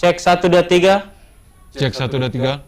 Cek 1 2 3. Cek 1 2 3.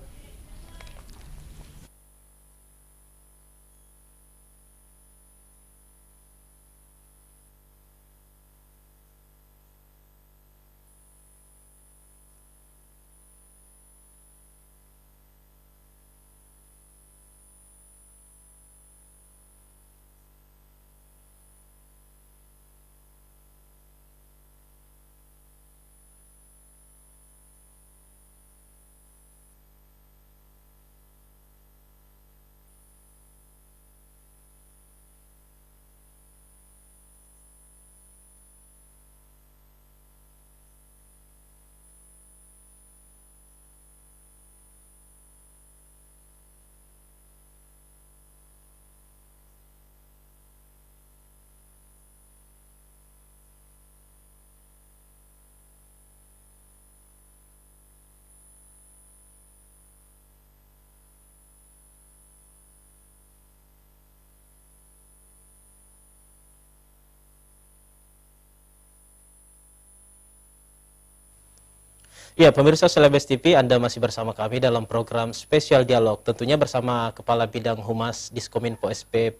Ya, pemirsa Celebes TV, Anda masih bersama kami dalam program spesial dialog, tentunya bersama Kepala Bidang Humas Diskominfo SP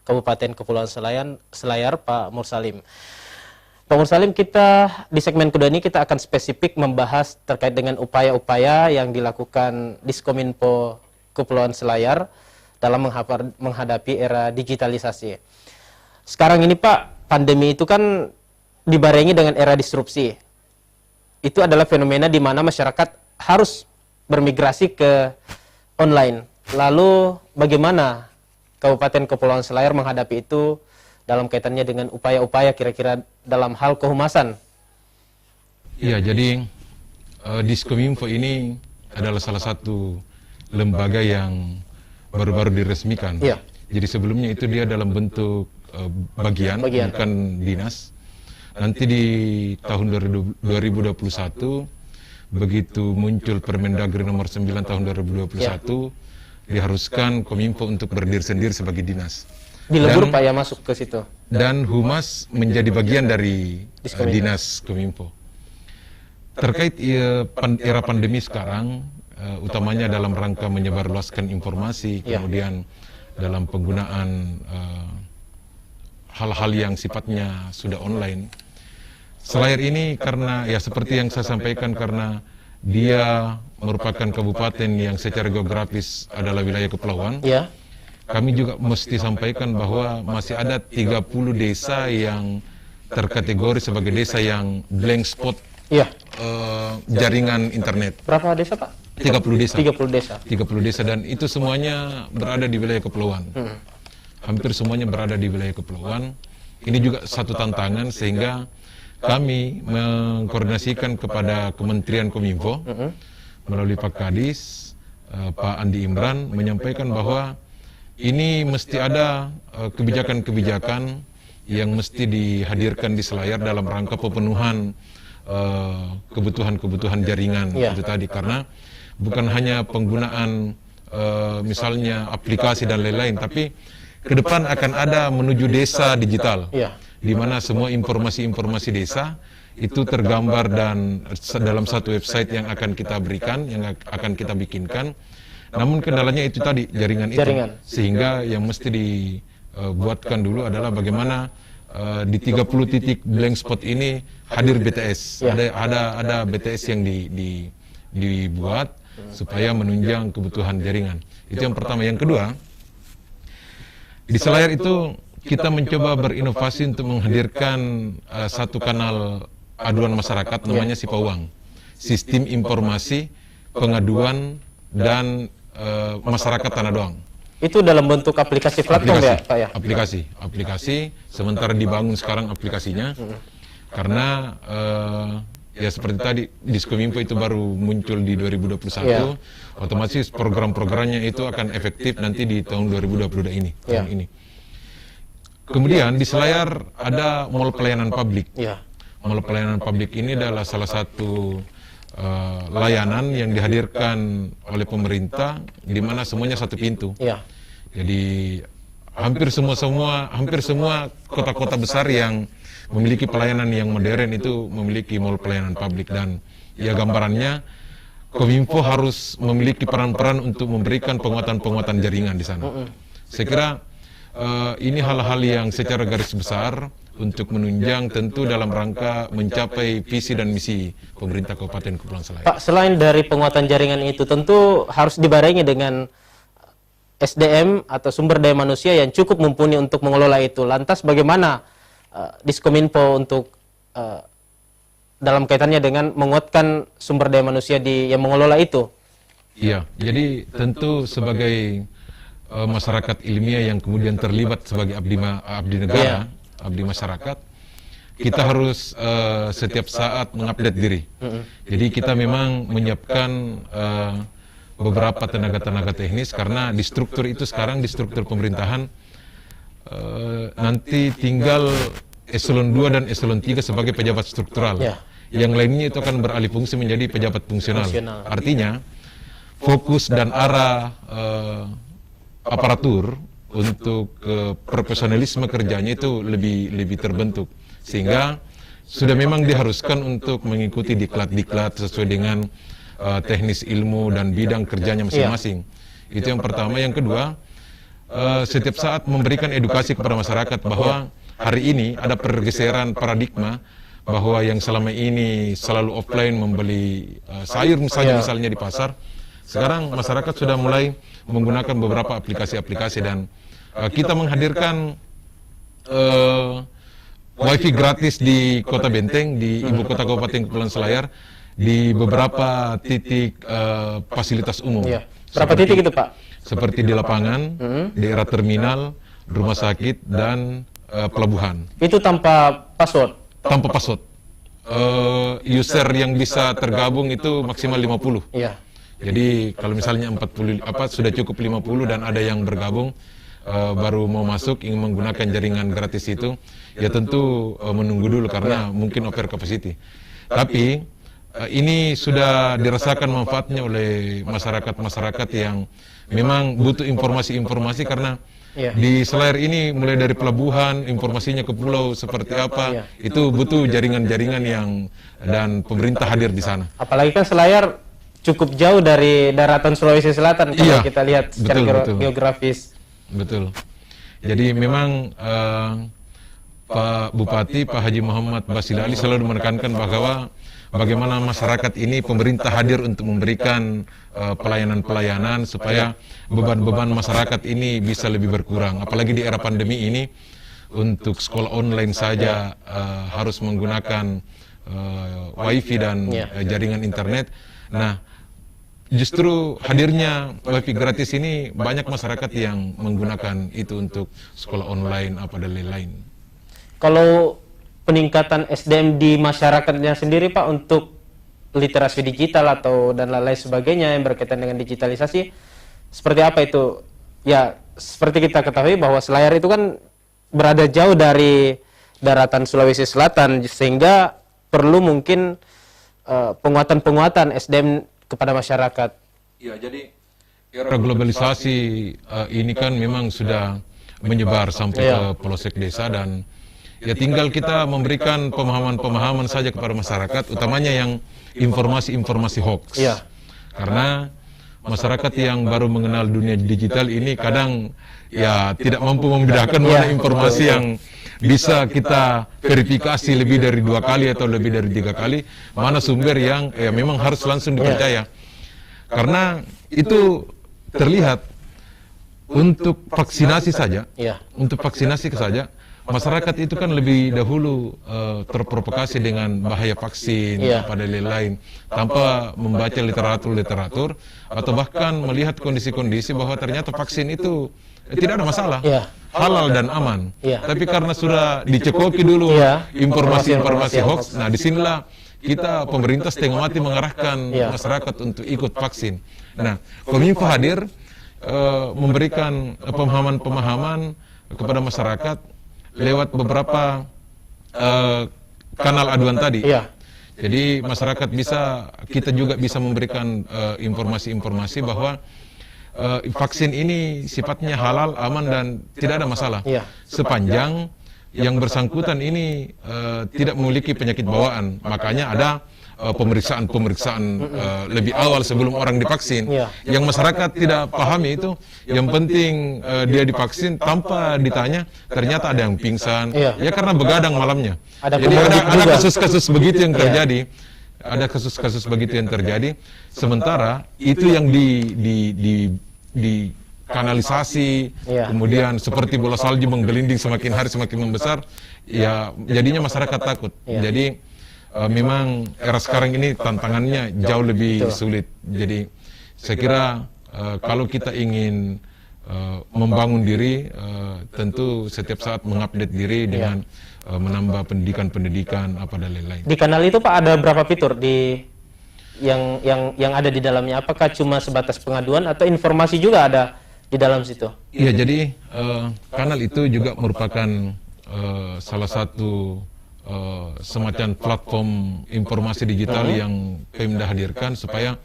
Kabupaten Kepulauan Selayar, Pak Mursalim. Pak Mursalim, kita di segmen kedua ini kita akan spesifik membahas terkait dengan upaya-upaya yang dilakukan Diskominfo Kepulauan Selayar dalam menghadapi era digitalisasi. Sekarang ini Pak, pandemi itu kan dibarengi dengan era disrupsi. Itu adalah fenomena di mana masyarakat harus bermigrasi ke online. Lalu bagaimana Kabupaten Kepulauan Selayar menghadapi itu dalam kaitannya dengan upaya-upaya kira-kira dalam hal kehumasan? Iya, jadi Diskominfo ini adalah salah satu lembaga yang baru-baru diresmikan. Iya. Jadi sebelumnya itu dia dalam bentuk bagian, bukan dinas. Nanti di tahun 2021, begitu muncul Permendagri nomor 9 tahun 2021, diharuskan Kominfo untuk berdiri sendiri sebagai dinas. Dilebur Pak ya masuk ke situ. Dan Humas menjadi bagian dari dinas Kominfo. Terkait era pandemi sekarang, utamanya dalam rangka menyebarluaskan informasi, kemudian dalam penggunaan hal-hal yang sifatnya sudah online. Selayar ini karena ya seperti yang saya sampaikan, karena dia merupakan kabupaten yang secara geografis adalah wilayah kepulauan. Ya. Kami juga mesti sampaikan bahwa masih ada 30 desa yang terkategori sebagai desa yang blank spot jaringan internet. Berapa desa Pak? 30 desa. 30 desa. 30 desa, dan itu semuanya berada di wilayah kepulauan. Hampir semuanya berada di wilayah kepulauan. Ini juga satu tantangan, sehingga kami mengkoordinasikan kepada Kementerian Kominfo melalui Pak Kadis, Pak Andi Imran, menyampaikan bahwa ini mesti ada kebijakan-kebijakan yang mesti dihadirkan di Selayar dalam rangka pemenuhan kebutuhan-kebutuhan jaringan itu tadi, karena bukan hanya penggunaan misalnya aplikasi dan lain-lain, tapi ke depan akan ada menuju desa digital, di mana semua informasi-informasi desa itu tergambar dan dalam satu website yang akan kita berikan, yang akan kita bikinkan. Namun kendalanya itu tadi, jaringan itu. Sehingga yang mesti dibuatkan dulu adalah bagaimana di 30 titik blank spot ini hadir BTS. Ada BTS yang dibuat supaya menunjang kebutuhan jaringan. Itu yang pertama. Yang kedua, di Selayar itu kita mencoba berinovasi untuk menghadirkan satu kanal aduan masyarakat, namanya Sipawang, Sistem Informasi Pengaduan dan Masyarakat Tanah Doang. Itu dalam bentuk aplikasi platform ya Pak ya? Aplikasi, sementara dibangun sekarang aplikasinya, karena ya seperti tadi, Diskominfo itu baru muncul di 2021, otomatis program-programnya itu akan efektif nanti di tahun 2022 ini, tahun ini. Kemudian di Selayar ada Mall Pelayanan Publik. Mall Pelayanan Publik ini adalah salah satu layanan yang dihadirkan oleh pemerintah, di mana semuanya satu pintu. Jadi hampir semua kota-kota besar yang memiliki pelayanan yang modern itu memiliki mall pelayanan publik, dan ya gambarannya Kominfo harus memiliki peran-peran untuk memberikan penguatan-penguatan jaringan di sana. Saya kira ini hal-hal yang secara garis besar untuk menunjang tentu dalam rangka mencapai visi dan misi pemerintah Kabupaten Kepulauan Selayar. Pak, selain dari penguatan jaringan itu tentu harus dibarengi dengan SDM atau sumber daya manusia yang cukup mumpuni untuk mengelola itu. Lantas bagaimana Diskominfo untuk dalam kaitannya dengan menguatkan sumber daya manusia yang mengelola itu? Iya, jadi tentu sebagai masyarakat ilmiah yang kemudian terlibat sebagai abdi negara, abdi masyarakat, kita harus setiap saat mengupdate diri. Jadi kita memang menyiapkan beberapa tenaga-tenaga teknis karena di struktur itu sekarang di struktur pemerintahan nanti tinggal eselon 2 dan eselon 3 sebagai pejabat struktural. Yang lainnya itu akan beralih fungsi menjadi pejabat fungsional. Artinya fokus dan arah aparatur untuk profesionalisme kerjanya itu lebih terbentuk, sehingga sudah memang diharuskan untuk mengikuti diklat-diklat sesuai dengan teknis ilmu dan bidang kerjanya masing-masing. Itu yang pertama. Yang kedua, setiap saat memberikan edukasi kepada masyarakat bahwa hari ini ada pergeseran paradigma bahwa yang selama ini selalu offline membeli sayur misalnya di pasar, sekarang masyarakat sudah mulai menggunakan beberapa aplikasi-aplikasi dan kita menghadirkan wifi gratis di Kota Benteng, di ibu kota Kabupaten Kepulauan Selayar, di beberapa titik fasilitas umum. Berapa titik itu, Pak? Seperti di lapangan, daerah terminal, rumah sakit, dan pelabuhan. Itu tanpa password? Tanpa password. User yang bisa tergabung itu maksimal 50. Jadi kalau misalnya 40 sudah cukup 50 dan ada yang bergabung baru mau masuk ingin menggunakan jaringan gratis itu, ya tentu menunggu dulu karena mungkin over capacity. Tapi ini sudah dirasakan manfaatnya oleh masyarakat-masyarakat yang memang butuh informasi-informasi karena di Selayar ini mulai dari pelabuhan, informasinya ke pulau seperti apa, itu butuh jaringan-jaringan yang dan pemerintah hadir di sana. Apalagi kan Selayar cukup jauh dari daratan Sulawesi Selatan kalau kita lihat secara geografis. Betul. Jadi memang Pak Bupati, Pak Haji Muhammad Basil Ali selalu menekankan bahwa bagaimana masyarakat ini pemerintah hadir untuk memberikan pelayanan-pelayanan supaya beban-beban masyarakat ini bisa lebih berkurang. Apalagi di era pandemi ini, untuk sekolah online saja harus menggunakan wifi dan jaringan internet. Nah, justru hadirnya wifi gratis ini banyak masyarakat yang menggunakan itu untuk sekolah online dan lain-lain. Kalau peningkatan SDM di masyarakatnya sendiri, Pak, untuk literasi digital atau dan lain-lain sebagainya yang berkaitan dengan digitalisasi, seperti apa itu? Ya, seperti kita ketahui bahwa Selayar itu kan berada jauh dari daratan Sulawesi Selatan, sehingga perlu mungkin penguatan-penguatan SDM kepada masyarakat. Ya, jadi era globalisasi ini kan memang sudah menyebar sampai ke pelosok desa dan ya tinggal kita memberikan pemahaman-pemahaman saja kepada masyarakat, utamanya yang informasi-informasi hoax. Karena masyarakat yang baru mengenal dunia digital ini kadang ya tidak mampu membedakan mana informasi yang bisa kita verifikasi lebih dari 2 kali atau lebih dari 3 kali, mana sumber yang memang harus langsung dipercaya. Karena itu terlihat untuk vaksinasi saja, masyarakat itu kan lebih dahulu terprovokasi dengan bahaya vaksin pada lain-lain tanpa membaca literatur atau bahkan melihat kondisi-kondisi bahwa ternyata vaksin itu tidak ada masalah, halal dan aman. Tapi karena sudah dicekoki dulu informasi-informasi hoax, nah disinilah kita pemerintah setengah mati mengarahkan masyarakat untuk ikut vaksin. Nah, Kominfo hadir memberikan pemahaman-pemahaman kepada masyarakat lewat beberapa kanal aduan tadi. Jadi masyarakat kita juga bisa memberikan informasi-informasi bahwa vaksin ini sifatnya halal, aman dan tidak ada masalah. Sepanjang yang bersangkutan ini tidak memiliki penyakit bawaan. Makanya ada pemeriksaan lebih awal sebelum orang divaksin. Yang masyarakat tidak pahami itu, yang penting dia divaksin tanpa ditanya, ternyata ada yang pingsan, ya karena begadang malamnya. Jadi ada kasus-kasus begitu yang terjadi. Ada kasus-kasus begitu yang terjadi, sementara itu yang di kanalisasi, kemudian seperti bola salju menggelinding semakin hari semakin membesar, ya jadinya masyarakat takut. Jadi memang era sekarang ini tantangannya jauh lebih sulit. Jadi saya kira kalau kita ingin membangun diri, tentu setiap saat mengupdate diri dengan menambah pendidikan apa dan lain-lain. Di kanal itu Pak ada berapa fitur yang ada di dalamnya? Apakah cuma sebatas pengaduan atau informasi juga ada di dalam situ? Iya, jadi kanal itu juga merupakan salah satu semacam platform informasi digital yang Pemda hadirkan supaya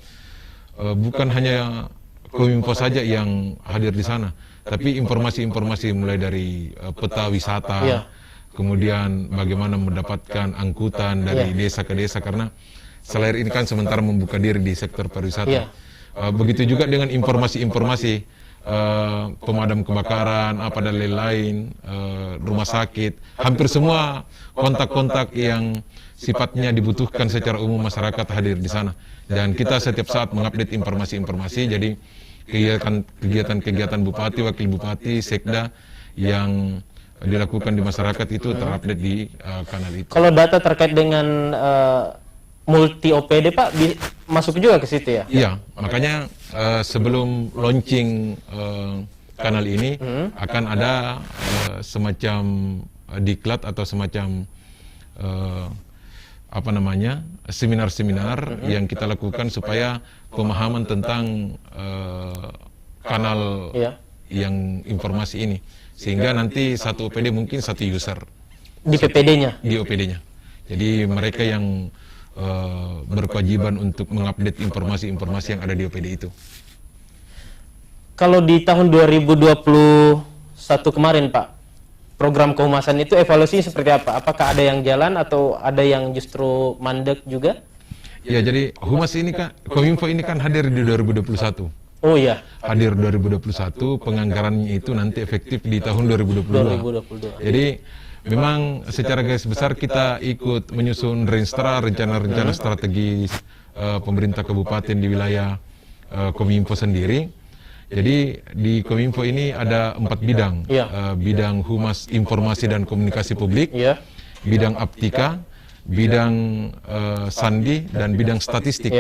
bukan hanya Kominfo saja yang hadir di sana, tapi informasi-informasi mulai dari peta wisata, kemudian bagaimana mendapatkan angkutan dari desa ke desa, karena Selayar ini kan sementara membuka diri di sektor pariwisata. Begitu juga dengan informasi-informasi pemadam kebakaran, apa dan lain-lain, rumah sakit, hampir semua kontak-kontak yang sifatnya dibutuhkan secara umum masyarakat hadir di sana. Dan kita setiap saat mengupdate informasi-informasi, jadi kegiatan-kegiatan bupati, wakil bupati, sekda yang dilakukan di masyarakat itu terupdate di kanal itu. Kalau data terkait dengan multi OPD Pak masuk juga ke situ ya? Iya, makanya sebelum launching kanal ini akan ada semacam diklat atau semacam seminar-seminar yang kita lakukan supaya pemahaman tentang kanal yang informasi ini, sehingga nanti satu OPD mungkin satu user di PPD-nya, di OPD-nya. Jadi mereka yang berkewajiban untuk mengupdate informasi-informasi yang ada di OPD itu. Kalau di tahun 2021 kemarin Pak, program kehumasan itu evaluasinya seperti apa? Apakah ada yang jalan atau ada yang justru mandek juga? Ya, jadi Humas ini kan, Kominfo ini kan hadir di 2021. Oh iya. Hadir 2021, penganggarannya itu nanti efektif di tahun 2022. Jadi memang secara garis besar kita ikut menyusun rencana-rencana strategis pemerintah kabupaten di wilayah Kominfo sendiri. Jadi di Kominfo ini ada 4 bidang, bidang Humas Informasi dan Komunikasi Publik, bidang Aptika, bidang Sandi, dan bidang Statistik.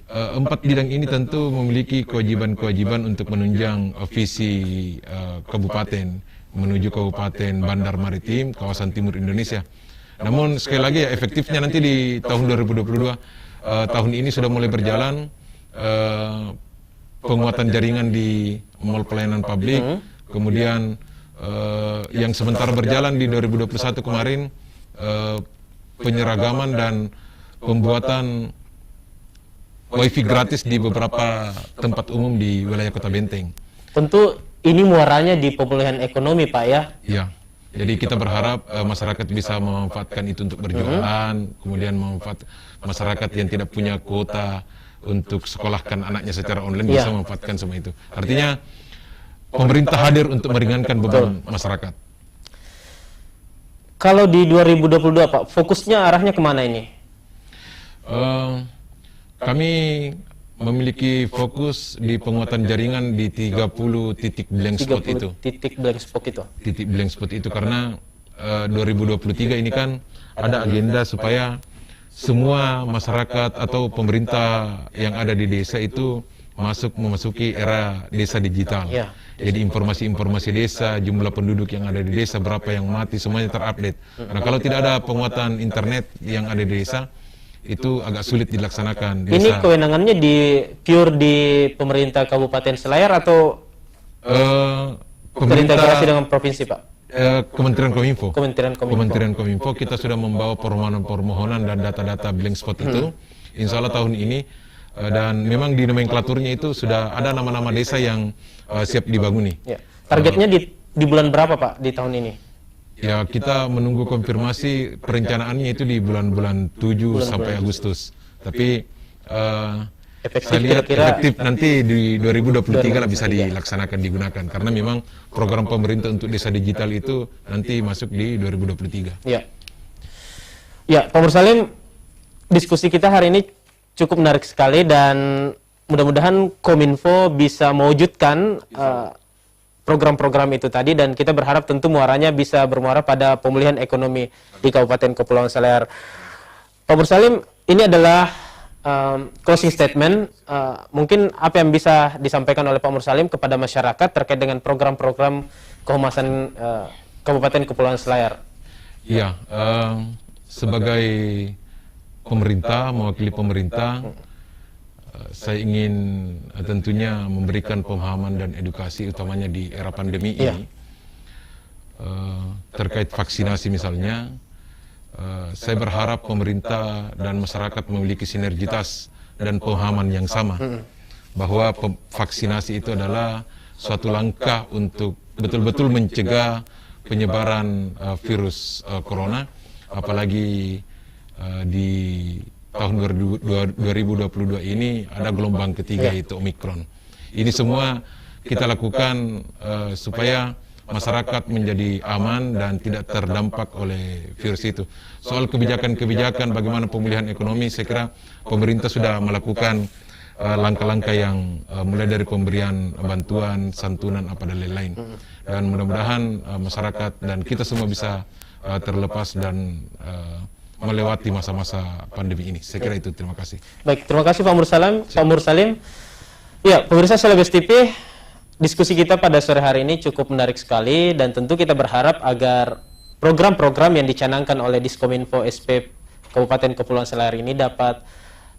4 bidang ini tentu memiliki kewajiban-kewajiban untuk menunjang visi kabupaten menuju Kabupaten Bandar Maritim, kawasan timur Indonesia. Namun sekali lagi ya, efektifnya nanti di tahun 2022, tahun ini sudah mulai berjalan penguatan jaringan di mall pelayanan publik, kemudian yang sementara berjalan di 2021 kemarin penyeragaman dan pembuatan wifi gratis di beberapa tempat umum di wilayah Kota Benteng. Tentu ini muaranya di pemulihan ekonomi Pak ya? Iya, jadi kita berharap masyarakat bisa memanfaatkan itu untuk berjualan, kemudian masyarakat yang tidak punya kuota untuk sekolahkan anaknya secara online bisa memanfaatkan semua itu. Artinya pemerintah hadir untuk meringankan beban masyarakat. Kalau di 2022 Pak, fokusnya arahnya kemana ini? Kami memiliki fokus di penguatan jaringan di 30 titik blank spot itu. Titik blank spot itu. Titik blank spot itu karena 2023 ini kan ada agenda supaya semua masyarakat atau pemerintah yang ada di desa itu memasuki era desa digital. Jadi informasi-informasi desa, jumlah penduduk yang ada di desa, berapa yang mati, semuanya terupdate. Karena kalau tidak ada penguatan internet yang ada di desa, itu agak sulit dilaksanakan. Ini kewenangannya pure di pemerintah Kabupaten Selayar atau terintegrasi dengan provinsi Pak? Kementerian Kominfo. Kementerian Kominfo kita sudah membawa permohonan dan data-data blank spot itu. Insya Allah tahun ini dan memang di nomenklaturnya itu sudah ada nama-nama desa yang siap dibanguni. Targetnya di bulan berapa Pak di tahun ini? Ya, kita menunggu konfirmasi perencanaannya itu di bulan-bulan 7 sampai Agustus. Tapi saya lihat efektif nanti di 2023 lah bisa dilaksanakan, digunakan. Karena memang program pemerintah untuk desa digital itu nanti masuk di 2023. Ya, ya, Pak Mursalim, diskusi kita hari ini cukup menarik sekali dan mudah-mudahan Kominfo bisa mewujudkan program-program itu tadi, dan kita berharap tentu muaranya bisa bermuara pada pemulihan ekonomi di Kabupaten Kepulauan Selayar. Pak Mursalim, ini adalah closing statement. Mungkin apa yang bisa disampaikan oleh Pak Mursalim kepada masyarakat terkait dengan program-program kehumasan Kabupaten Kepulauan Selayar? Iya, sebagai pemerintah, mewakili pemerintah, saya ingin tentunya memberikan pemahaman dan edukasi, utamanya di era pandemi ini, terkait vaksinasi misalnya. Saya berharap pemerintah dan masyarakat memiliki sinergitas dan pemahaman yang sama, bahwa vaksinasi itu adalah suatu langkah untuk betul-betul mencegah penyebaran virus corona, apalagi di tahun 2022 ini ada gelombang ketiga, yaitu Omikron. Ini semua kita lakukan supaya masyarakat menjadi aman dan tidak terdampak oleh virus itu. Soal kebijakan-kebijakan bagaimana pemulihan ekonomi, saya kira pemerintah sudah melakukan langkah-langkah yang mulai dari pemberian bantuan, santunan, apa dan lain-lain. Dan mudah-mudahan masyarakat dan kita semua bisa terlepas dan melewati masa-masa pandemi ini. Saya kira itu. Terima kasih. Baik, terima kasih Pak Mursalim. Ya, pemirsa Selebes TV, diskusi kita pada sore hari ini cukup menarik sekali, dan tentu kita berharap agar program-program yang dicanangkan oleh Diskominfo SP Kabupaten Kepulauan Selayar ini dapat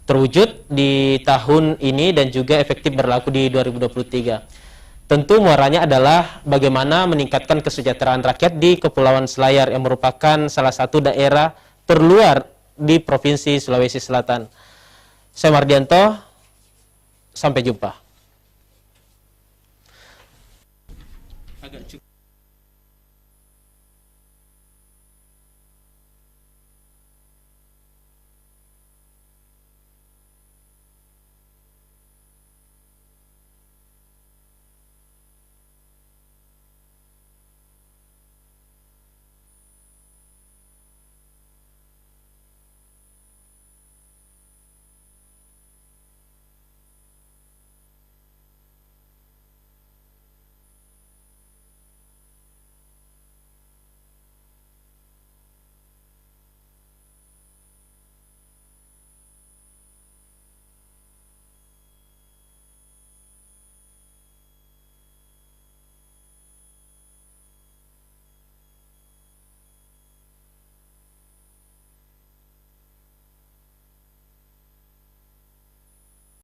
terwujud di tahun ini dan juga efektif berlaku di 2023. Tentu muaranya adalah bagaimana meningkatkan kesejahteraan rakyat di Kepulauan Selayar yang merupakan salah satu daerah terluar di Provinsi Sulawesi Selatan. Saya Mardianto, sampai jumpa.